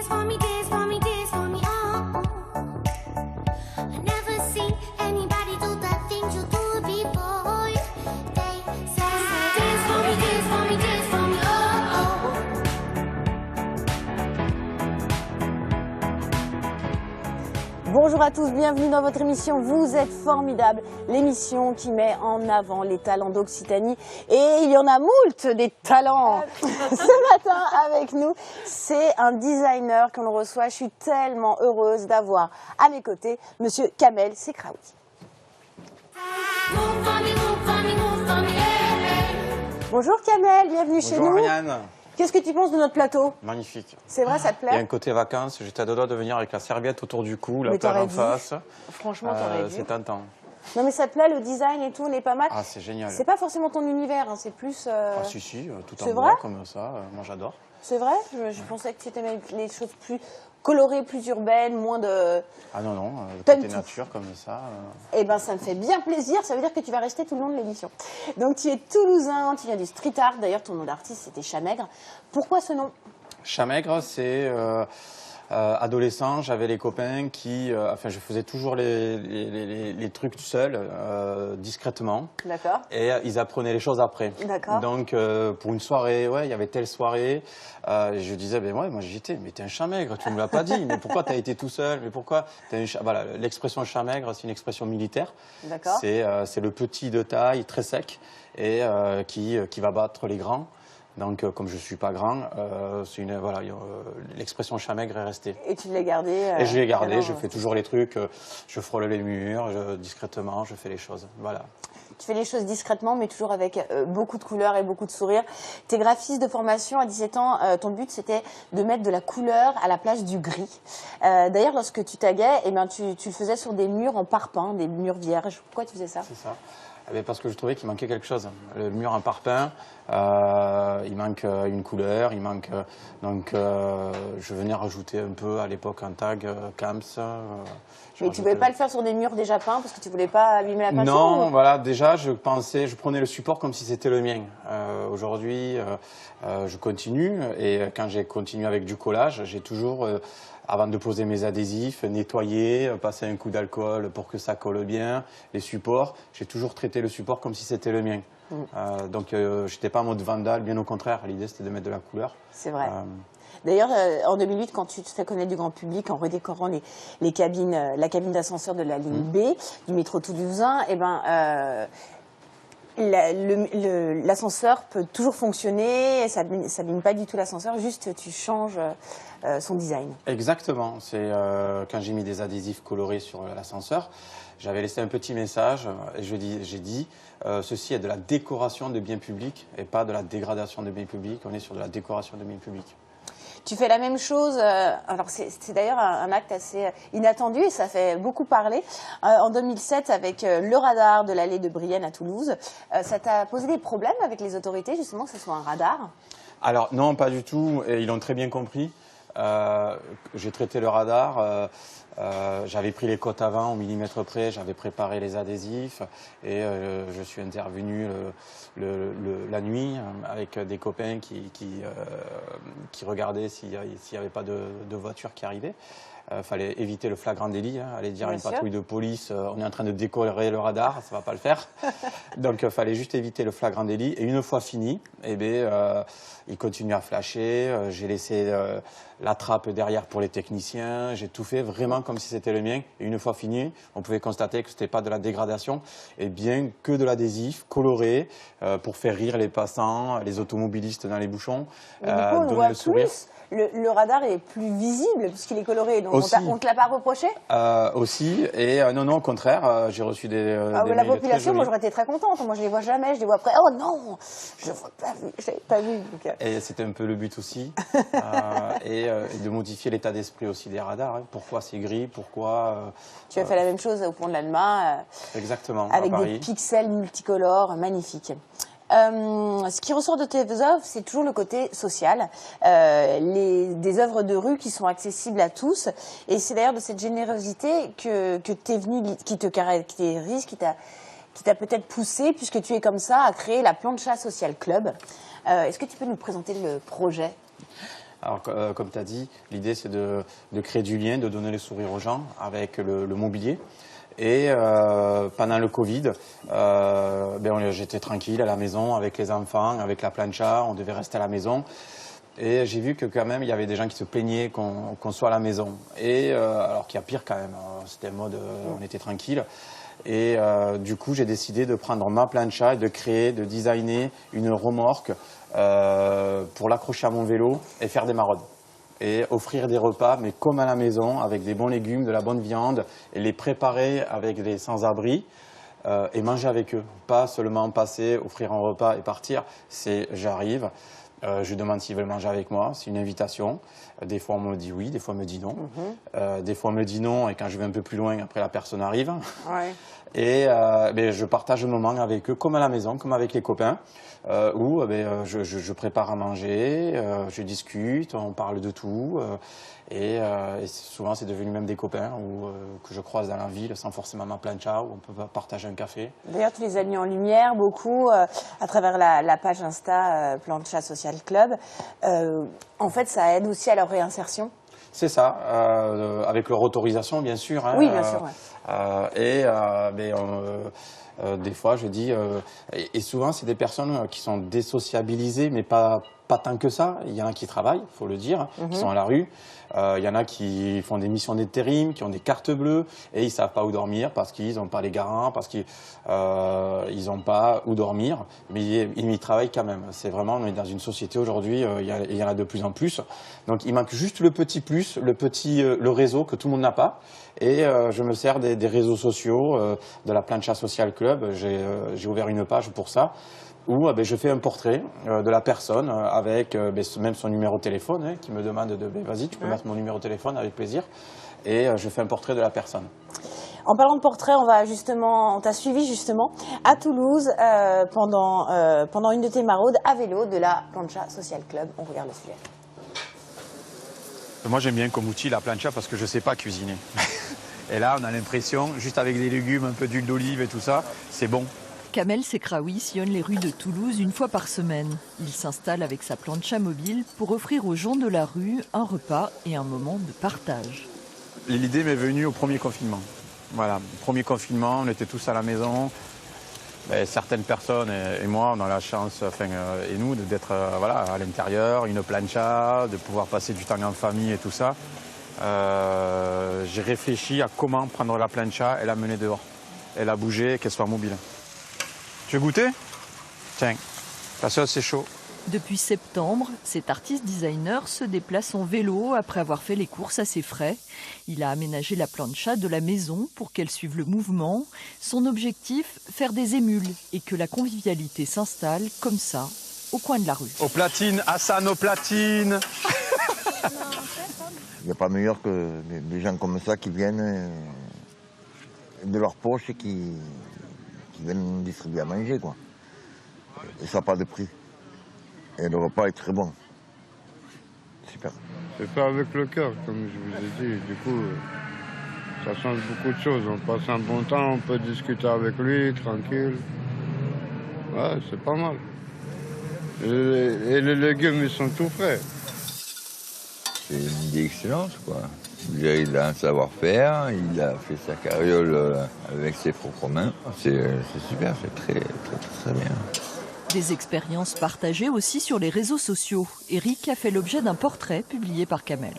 for me, dance for me, dance for me, oh. I never seen anybody do the things you do before. They say, dance for me, dance for me, dance for me, oh, oh. Bonjour à tous, bienvenue dans votre émission Vous êtes formidables, l'émission qui met en avant les talents d'Occitanie. Et il y en a moult des talents ce matin avec nous. C'est un designer que l'on reçoit. Je suis tellement heureuse d'avoir à mes côtés Monsieur Kamel Sekraoui. Bonjour Kamel, bienvenue chez nous. Bonjour Ariane. Qu'est-ce que tu penses de notre plateau? Magnifique. C'est vrai, ça te plaît? Il y a un côté vacances, j'étais à deux doigts de venir avec la serviette autour du cou, la Mais plage t'aurais en dû. face. Franchement, t'aurais dû. C'est tentant. Non mais ça te plaît, le design et tout, on est pas mal. Ah, c'est génial. C'est pas forcément ton univers, hein, c'est plus... Ah si, tout C'est en vrai bois comme ça, moi j'adore. C'est vrai? Je pensais que tu aimais les choses plus colorées, plus urbaines, moins de... Ah non, le T'aimes côté tout. nature comme ça. Eh ben ça me fait bien plaisir, ça veut dire que tu vas rester tout le long de l'émission. Donc tu es toulousain, tu viens du street art, d'ailleurs ton nom d'artiste c'était Chamaigre. Pourquoi ce nom? Chamaigre, c'est adolescent, j'avais les copains qui... enfin, je faisais toujours les trucs tout seul, discrètement. D'accord. Et ils apprenaient les choses après. D'accord. Donc, pour une soirée, ouais, il y avait telle soirée, je disais, ben ouais, moi j'étais, mais t'es un chamaigre, tu ne me l'as pas dit, mais pourquoi t'as été tout seul, mais pourquoi t'es Voilà, l'expression chamaigre, c'est une expression militaire. D'accord. C'est le petit de taille, très sec, et qui va battre les grands. Donc, comme je suis pas grand, voilà, l'expression chamaigre est restée. Et tu l'as gardé Et je l'ai gardé, je fais toujours les trucs, je frôle les murs, discrètement, je fais les choses, voilà. Tu fais les choses discrètement, mais toujours avec beaucoup de couleurs et beaucoup de sourires. T'es graphiste de formation à 17 ans. Ton but, c'était de mettre de la couleur à la place du gris. D'ailleurs, lorsque tu taguais, eh ben, tu le faisais sur des murs en parpaing, des murs vierges. Pourquoi tu faisais ça? C'est ça. Eh bien, parce que je trouvais qu'il manquait quelque chose. Le mur en parpaing, il manque une couleur, il manque... donc, je venais rajouter un peu, à l'époque, un tag, Camps. Mais tu ne voulais pas le faire sur des murs déjà peints parce que tu ne voulais pas abîmer la peinture? Non, voilà, déjà, je prenais le support comme si c'était le mien. Aujourd'hui, je continue, et quand j'ai continué avec du collage, j'ai toujours... avant de poser mes adhésifs, nettoyer, passer un coup d'alcool pour que ça colle bien, les supports, j'ai toujours traité le support comme si c'était le mien. Donc je n'étais pas en mode vandale, bien au contraire, l'idée c'était de mettre de la couleur. C'est vrai. D'ailleurs, en 2008, quand tu te fais connaître du grand public en redécorant les cabines, la cabine d'ascenseur de la ligne B du métro toulousain, eh ben, l'ascenseur peut toujours fonctionner, ça n'abîme pas du tout l'ascenseur, juste tu changes son design. Exactement, c'est quand j'ai mis des adhésifs colorés sur l'ascenseur, j'avais laissé un petit message et j'ai dit ceci est de la décoration de biens publics et pas de la dégradation de biens publics, on est sur de la décoration de biens publics. Tu fais la même chose, alors c'est d'ailleurs un acte assez inattendu et ça fait beaucoup parler. En 2007, avec le radar de l'allée de Brienne à Toulouse, ça t'a posé des problèmes avec les autorités, justement, que ce soit un radar? Alors non, pas du tout, et ils l'ont très bien compris. J'ai traité le radar, j'avais pris les cotes avant au millimètre près, j'avais préparé les adhésifs et je suis intervenu la nuit avec des copains qui regardaient s'il n'y avait pas de voiture qui arrivait. Fallait éviter le flagrant délit, aller dire à une patrouille de police on est en train de décorer le radar, ça va pas le faire. Donc fallait juste éviter le flagrant délit. Et une fois fini, eh bien, il continue à flasher. J'ai laissé la trappe derrière pour les techniciens. J'ai tout fait vraiment comme si c'était le mien. Et une fois fini, on pouvait constater que c'était pas de la dégradation, et bien que de l'adhésif coloré pour faire rire les passants, les automobilistes dans les bouchons, Mais du coup, on le donner voit le sourire. plus. Le radar est plus visible puisqu'il est coloré, donc Aussi. on ne te l'a pas reproché? Aussi, et non, au contraire, j'ai reçu des La mails population, très jolis. moi j'aurais été très contente. Moi je les vois jamais, je les vois après. Oh non, je ne vois pas vu, je l'avais pas vu. Donc, Et c'était un peu le but aussi, et de modifier l'état d'esprit aussi des radars. Hein. Pourquoi c'est gris, pourquoi... tu as fait la même chose au pont de l'Alma, exactement, avec à des Paris. pixels multicolores magnifiques. Ce qui ressort de tes œuvres, c'est toujours le côté social, des œuvres de rue qui sont accessibles à tous. Et c'est d'ailleurs de cette générosité que t'es venu, qui te caractérise, qui t'a peut-être poussé, puisque tu es comme ça, à créer la Plancha Social Club. Est-ce que tu peux nous présenter le projet ? Alors, comme tu as dit, l'idée c'est de créer du lien, de donner le sourire aux gens avec le mobilier. Et pendant le Covid, j'étais tranquille à la maison avec les enfants, avec la plancha, on devait rester à la maison. Et j'ai vu que quand même, il y avait des gens qui se plaignaient qu'on soit à la maison. Et alors qu'il y a pire quand même, c'était mode, on était tranquille. Et du coup, j'ai décidé de prendre ma plancha et de créer, de designer une remorque pour l'accrocher à mon vélo et faire des maraudes. Et offrir des repas, mais comme à la maison, avec des bons légumes, de la bonne viande, et les préparer avec des sans-abri et manger avec eux. Pas seulement passer, offrir un repas et partir, c'est j'arrive. Je demande s'ils veulent manger avec moi, c'est une invitation. Des fois on me dit oui, des fois on me dit non. Des fois on me dit non et quand je vais un peu plus loin, après la personne arrive. Ouais. Et je partage le moment avec eux comme à la maison, comme avec les copains, où je prépare à manger, je discute, on parle de tout. Et souvent c'est devenu même des copains que je croise dans la ville sans forcément ma plancha, où on peut partager un café. D'ailleurs, tu les as mis en lumière beaucoup à travers la page Insta Plancha Social Club. En fait, ça aide aussi à leur réinsertion. C'est ça, avec leur autorisation bien sûr. Hein, oui, bien sûr. Ouais. Des fois, je dis, et souvent, c'est des personnes qui sont désociabilisées, mais pas tant que ça. Il y en a qui travaillent, il faut le dire, qui sont à la rue. Il y en a qui font des missions d'intérim, qui ont des cartes bleues, et ils ne savent pas où dormir parce qu'ils n'ont pas les garants, parce qu'ils n'ont pas où dormir, mais ils y travaillent quand même. C'est vraiment, on est dans une société aujourd'hui, il y en a de plus en plus. Donc, il manque juste le petit plus, le réseau que tout le monde n'a pas. Et je me sers des réseaux sociaux, de la Plancha Social Club. J'ai ouvert une page pour ça, où je fais un portrait de la personne avec même son numéro de téléphone, hein, qui me demande vas-y, tu peux mettre mon numéro de téléphone avec plaisir. Et je fais un portrait de la personne. En parlant de portrait, on t'a suivi justement à Toulouse pendant une de tes maraudes à vélo de la Plancha Social Club. On regarde le sujet. Moi, j'aime bien comme outil la plancha parce que je ne sais pas cuisiner. Et là, on a l'impression, juste avec des légumes, un peu d'huile d'olive et tout ça, c'est bon. Kamel Sekraoui sillonne les rues de Toulouse une fois par semaine. Il s'installe avec sa plancha mobile pour offrir aux gens de la rue un repas et un moment de partage. L'idée m'est venue au premier confinement. Voilà, premier confinement, on était tous à la maison. Certaines personnes et moi, on a la chance, et nous, d'être à l'intérieur, une plancha, de pouvoir passer du temps en famille et tout ça. J'ai réfléchi à comment prendre la plancha et la mener dehors, et la bouger, qu'elle soit mobile. Tu veux goûter? Tiens, la sauce c'est chaud. Depuis septembre, cet artiste designer se déplace en vélo après avoir fait les courses à ses frais. Il a aménagé la plancha de la maison pour qu'elle suive le mouvement. Son objectif, faire des émules et que la convivialité s'installe comme ça, au coin de la rue. Aux platines, Hassan, aux platines. Il n'y a pas meilleur que des gens comme ça qui viennent de leur poche et qui viennent distribuer à manger, quoi. Et ça n'a pas de prix. Et le repas est très bon. Super. C'est fait avec le cœur, comme je vous ai dit. Du coup, ça change beaucoup de choses. On passe un bon temps, on peut discuter avec lui, tranquille. Ouais, c'est pas mal. Et les légumes, ils sont tout frais. C'est une idée excellente, quoi. Il a un savoir-faire, il a fait sa carriole avec ses propres mains. C'est super, c'est très bien. Des expériences partagées aussi sur les réseaux sociaux. Eric a fait l'objet d'un portrait publié par Kamel.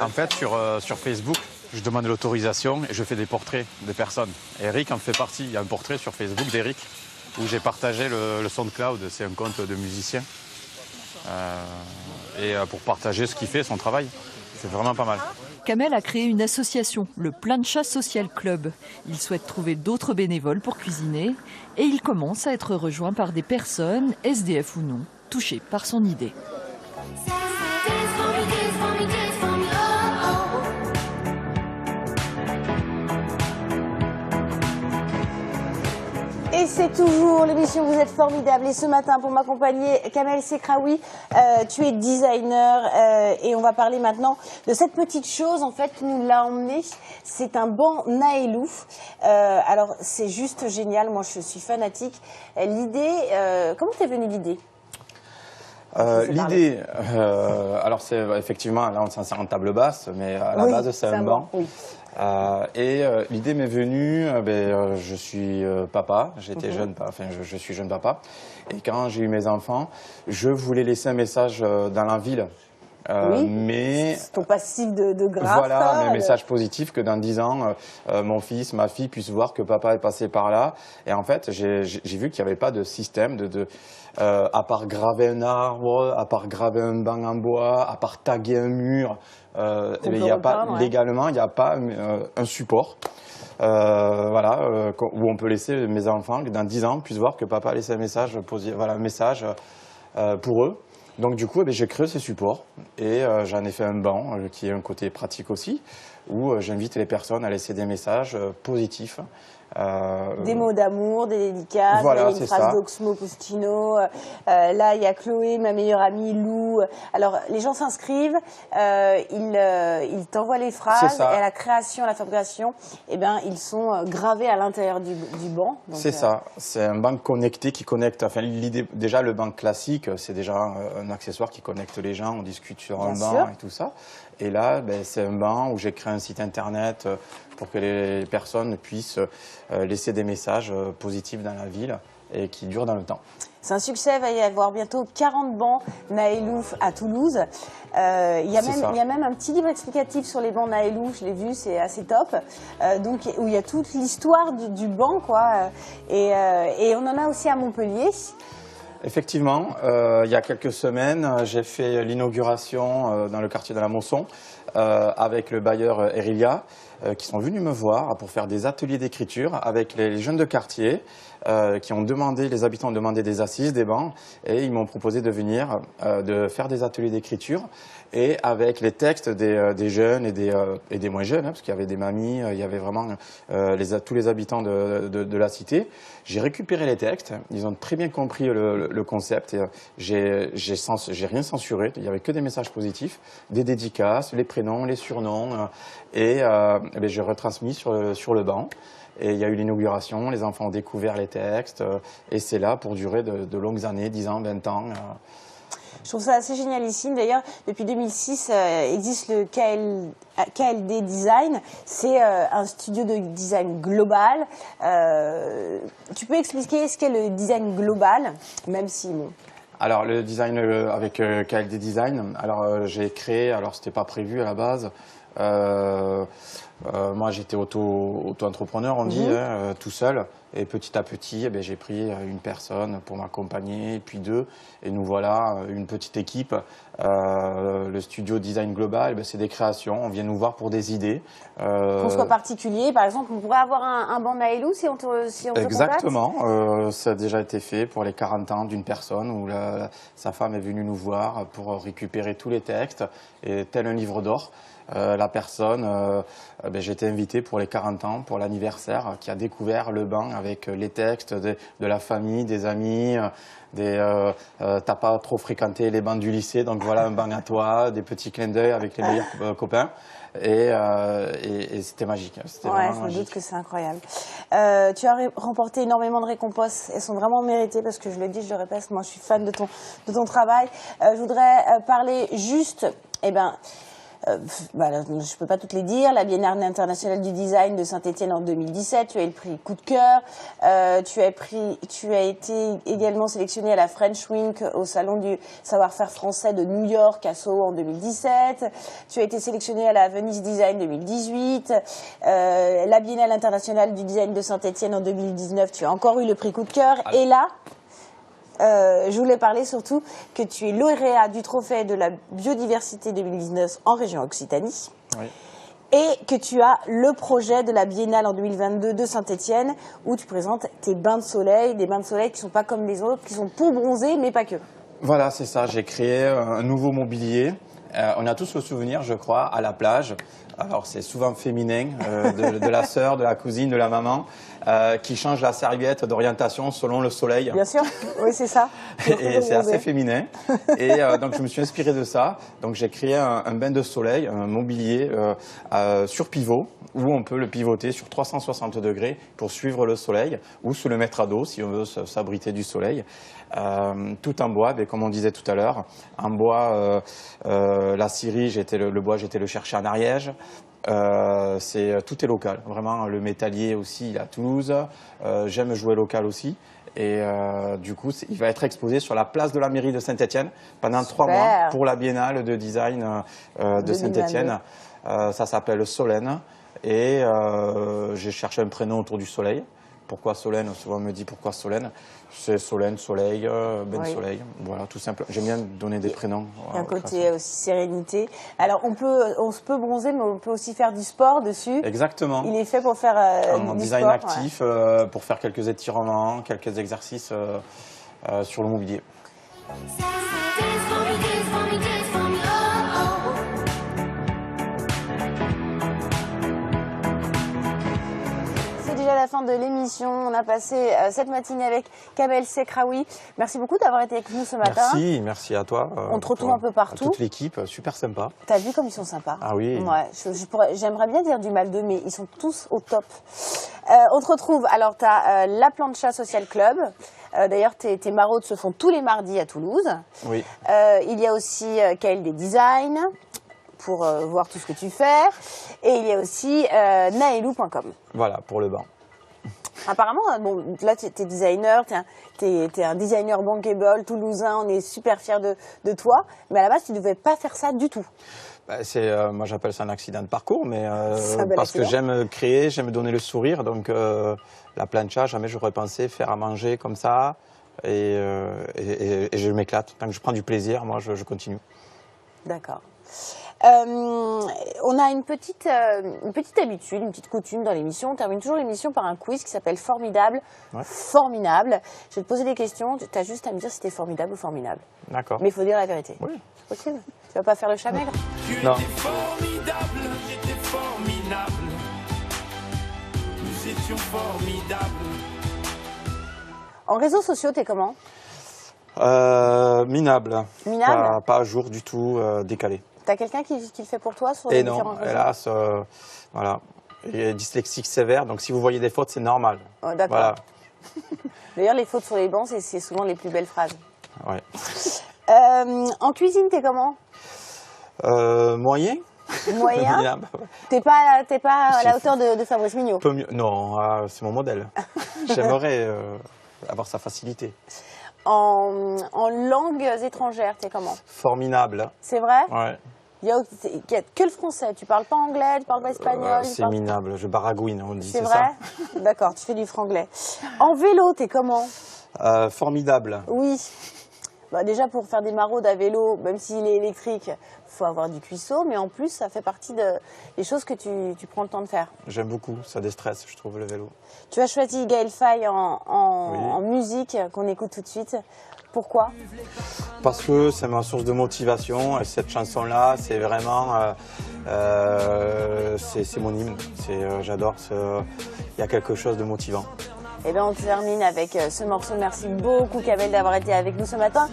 En fait, sur Facebook, je demande l'autorisation et je fais des portraits de personnes. Et Eric en fait partie. Il y a un portrait sur Facebook d'Eric où j'ai partagé le SoundCloud. C'est un compte de musicien. Pour partager ce qu'il fait, son travail. C'est vraiment pas mal. Kamel a créé une association, le Plancha Social Club. Il souhaite trouver d'autres bénévoles pour cuisiner et il commence à être rejoint par des personnes, SDF ou non, touchées par son idée. Et c'est toujours l'émission Vous êtes formidable. Et ce matin, pour m'accompagner, Kamel Sekraoui, tu es designer et on va parler maintenant de cette petite chose en fait qui nous l'a emmené. C'est un banc Naelou. Alors c'est juste génial. Moi, je suis fanatique. L'idée, comment t'es venue l'idée? L'idée, alors c'est effectivement, là on s'en sert en table basse, mais à la base c'est un banc. Oui. L'idée m'est venue, je suis papa, j'étais jeune, enfin je suis jeune papa, et quand j'ai eu mes enfants, je voulais laisser un message dans la ville. Mais ton passif de graphe. Voilà, un message positif que dans 10 ans, mon fils, ma fille puissent voir que papa est passé par là. Et en fait, j'ai vu qu'il n'y avait pas de système à part graver un arbre, à part graver un banc en bois, à part taguer un mur. Il y a pas, légalement, il n'y a pas un support. Où on peut laisser mes enfants, dans 10 ans, puissent voir que papa a laissé un message, un message pour eux. Donc du coup, j'ai créé ce support et j'en ai fait un banc qui est un côté pratique aussi, où j'invite les personnes à laisser des messages positifs. Des mots d'amour, des dédicaces, voilà, une phrase d'Oxmo Puccino. Là, il y a Chloé, ma meilleure amie, Lou. Alors, les gens s'inscrivent, ils t'envoient les phrases et à la création, à la fabrication, ils sont gravés à l'intérieur du banc. C'est ça, c'est un banc connecté qui connecte. Enfin, l'idée, déjà, le banc classique, c'est déjà un accessoire qui connecte les gens, on discute sur un banc et tout ça. Et là, c'est un banc où j'ai créé un site internet pour que les personnes puissent laisser des messages positifs dans la ville et qui durent dans le temps. C'est un succès, il va y avoir bientôt 40 bancs Naelou à Toulouse. Il y a même un petit livre explicatif sur les bancs Naelou, je l'ai vu, c'est assez top. Où il y a toute l'histoire du banc, quoi. Et on en a aussi à Montpellier. Effectivement, il y a quelques semaines, j'ai fait l'inauguration dans le quartier de la Mosson avec le bailleur Erilia qui sont venus me voir pour faire des ateliers d'écriture avec les jeunes de quartier qui ont demandé, les habitants ont demandé des assises, des bancs et ils m'ont proposé de venir, de faire des ateliers d'écriture et avec les textes des jeunes et des moins jeunes, parce qu'il y avait des mamies, il y avait vraiment tous les habitants de la cité. J'ai récupéré les textes, ils ont très bien compris le concept, j'ai rien censuré, il n'y avait que des messages positifs, des dédicaces, les prénoms, les surnoms, j'ai retransmis sur le banc. Et il y a eu l'inauguration, les enfants ont découvert les textes, et c'est là pour durer de longues années, 10 ans, 20 ans. Je trouve ça assez génialissime. D'ailleurs, depuis 2006, existe le KLD Design. C'est un studio de design global. Tu peux expliquer ce qu'est le design global, même si... Bon. Alors, le design avec KLD Design, alors j'ai créé, alors c'était pas prévu à la base, moi, j'étais auto-entrepreneur, on dit, tout seul. Et petit à petit, j'ai pris une personne pour m'accompagner, puis deux. Et nous voilà, une petite équipe. Le studio Design Global, c'est des créations. On vient nous voir pour des idées. Qu'on soit particulier, par exemple, on pourrait avoir un banc Naelou si on te contacte. Exactement. Ça a déjà été fait pour les 40 ans d'une personne où sa femme est venue nous voir pour récupérer tous les textes. Et tel un livre d'or. La personne, j'ai été invité pour les 40 ans, pour l'anniversaire, qui a découvert le banc avec les textes de la famille, des amis, t'as pas trop fréquenté les bancs du lycée, donc voilà un banc à toi, des petits clins d'œil avec les meilleurs copains. Et c'était magique. C'était vraiment magique. Je me doute que c'est incroyable. Tu as remporté énormément de récompenses. Elles sont vraiment méritées parce que je le dis, je le répète, moi je suis fan de ton travail. Je voudrais parler juste, je ne peux pas toutes les dire. La Biennale internationale du design de Saint-Étienne en 2017, tu as eu le prix Coup de cœur. Tu as été également sélectionné à la French Week au Salon du savoir-faire français de New York à Soho en 2017. Tu as été sélectionné à la Venice Design 2018. La Biennale internationale du design de Saint-Étienne en 2019, tu as encore eu le prix Coup de cœur. Et là, je voulais parler surtout que tu es lauréat du trophée de la biodiversité 2019 en région Occitanie. Oui. Et que tu as le projet de la Biennale en 2022 de Saint-Étienne où tu présentes tes bains de soleil, des bains de soleil qui ne sont pas comme les autres, qui sont pour bronzer mais pas que. Voilà, c'est ça. J'ai créé un nouveau mobilier On a tous le souvenir, je crois, à la plage. Alors c'est souvent féminin, de la sœur, de la cousine, de la maman, qui change la serviette d'orientation selon le soleil. Bien sûr, oui c'est ça. Et c'est assez féminin. Et donc je me suis inspiré de ça. Donc j'ai créé un bain de soleil, un mobilier sur pivot, où on peut le pivoter sur 360 degrés pour suivre le soleil, ou sous le mètre à dos si on veut s'abriter du soleil. Tout en bois, mais comme on disait tout à l'heure, en bois, la scierie, le bois, j'étais le chercher en Ariège. Tout est local, vraiment. Le métallier aussi, il est à Toulouse. J'aime jouer local aussi. Et du coup, il va être exposé sur la place de la mairie de Saint-Étienne pendant 3 mois pour la biennale de design de Saint-Étienne. Ça s'appelle Solène. Et j'ai cherché un prénom autour du soleil. Pourquoi Solène? Souvent on me dit pourquoi Solène. C'est Solène, soleil, Ben Soleil. Voilà, tout simple. J'aime bien donner des prénoms. Il y a un côté aussi sérénité. Alors on se peut bronzer, mais on peut aussi faire du sport dessus. Exactement. Il est fait pour faire en du design sport, actif, pour faire quelques étirements, quelques exercices sur le mobilier. Dance for me, dance for me, dance for me, oh, oh. C'est déjà la fin de l'émission. On a passé cette matinée avec Kamel Sekraoui. Merci beaucoup d'avoir été avec nous ce matin. Merci à toi. On te retrouve un peu partout. À toute l'équipe, super sympa. T'as vu comme ils sont sympas? Ah oui. Ouais, j'aimerais bien dire du mal d'eux, mais ils sont tous au top. On te retrouve, alors tu as La Plancha Social Club. D'ailleurs, tes maraudes se font tous les mardis à Toulouse. Oui. Il y a aussi KLD Design pour voir tout ce que tu fais. Et il y a aussi naelou.com. Voilà, pour le banc. Apparemment, bon, là, tu es designer, tu es un designer bankable, toulousain, on est super fiers de toi. Mais à la base, tu ne devais pas faire ça du tout. Moi, j'appelle ça un accident de parcours, mais parce accident. que j'aime créer, j'aime donner le sourire. Donc, la plancha, jamais j'aurais pensé faire à manger comme ça. Et je m'éclate. Tant que je prends du plaisir, moi, je continue. D'accord. On a une petite habitude, une petite coutume dans l'émission. On termine toujours l'émission par un quiz qui s'appelle Formidable. Ouais. Formidable. Je vais te poser des questions. Tu as juste à me dire si c'était formidable ou formidable. D'accord. Mais il faut dire la vérité. Oui. C'est possible? Tu vas pas faire le chat maigre? Non. Formidable, j'étais formidable. Nous étions formidables. En réseaux sociaux, t'es comment? Minable. Minable? Pas à jour du tout, décalé. T'as quelqu'un qui le fait pour toi sur Et les non, différents réseaux? hélas, voilà. Il est dyslexique sévère, donc si vous voyez des fautes, c'est normal. Oh, d'accord. Voilà. D'ailleurs, les fautes sur les bancs, c'est souvent les plus belles phrases. Ouais. En cuisine, t'es comment? Moyen. Moyen? Minable. T'es pas à la hauteur de Fabrice Mignot? Peu mieux. Non, c'est mon modèle. J'aimerais avoir sa facilité. En langues étrangères, t'es comment? Formidable. C'est vrai? Ouais. Il y a que le français. Tu parles pas anglais, tu parles pas espagnol. C'est minable. Je baragouine, on dit. C'est vrai? D'accord, tu fais du franglais. En vélo, t'es comment? Formidable. Oui. Bah déjà, pour faire des maraudes à vélo, même s'il est électrique, faut avoir du cuisseau. Mais en plus, ça fait partie des choses que tu prends le temps de faire. J'aime beaucoup. Ça déstresse, je trouve, le vélo. Tu as choisi Gaël Faye en musique, qu'on écoute tout de suite. Pourquoi? Parce que c'est ma source de motivation. Et cette chanson-là, c'est vraiment... c'est mon hymne. J'adore. Il y a quelque chose de motivant. Eh bien, on termine avec ce morceau. Merci beaucoup, Kamel, d'avoir été avec nous ce matin.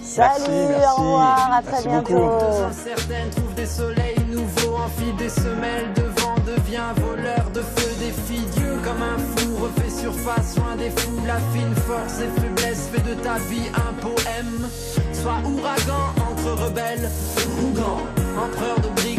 Salut, merci. au revoir, à très Merci bientôt. beaucoup. Certaines trouvent des soleils nouveaux, enfilent des semelles de vent, devient voleur de feu, défie Dieu comme un fou, refait surface, loin des fous, la fine force et faiblesse, fait de ta vie un poème. Sois ouragan entre rebelles, Rougan, empereur de brise.